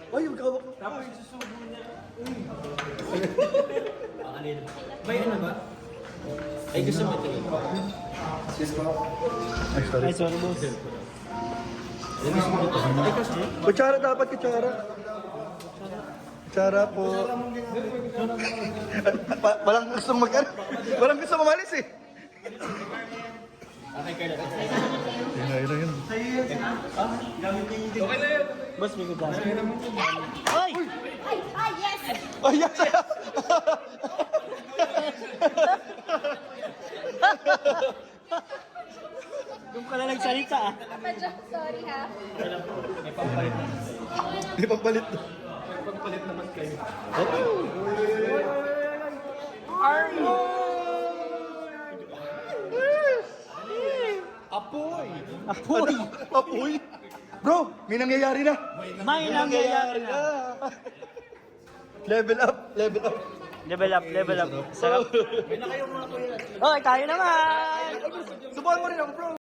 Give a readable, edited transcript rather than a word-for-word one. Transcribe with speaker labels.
Speaker 1: Ay, yung kawak.
Speaker 2: Tapos susubo niya. Pakalino. May ano ba? Ay, gusto mo ito.
Speaker 1: Yes, bro. Ay, sorry.
Speaker 3: Ay, sorry, boss.
Speaker 2: Ay, gusto mo ito. Ay, kasi.
Speaker 1: Kutsara dapat, kutsara. Kutsara po. Walang gustong walang gustong umalis eh.
Speaker 2: Okay, kaya na.
Speaker 1: Yun.
Speaker 2: Okay na yun.
Speaker 3: Boss, may good
Speaker 2: Okay na mo.
Speaker 3: Ay!
Speaker 4: Ay, yes!
Speaker 1: Ay, yes!
Speaker 3: Doon ka na nagsalita ah.
Speaker 4: Sorry ha.
Speaker 2: May pampalit.
Speaker 1: Di pagpalit.
Speaker 2: May pampalit naman kayo. Apoy!
Speaker 3: Apoy!
Speaker 1: Apoy! Bro, may nangyayari na.
Speaker 3: May nangyayari na.
Speaker 1: Level up, level up.
Speaker 3: Level up, level up. Sarap. Okay, tayo naman!
Speaker 1: Subukan mo rin ako, bro.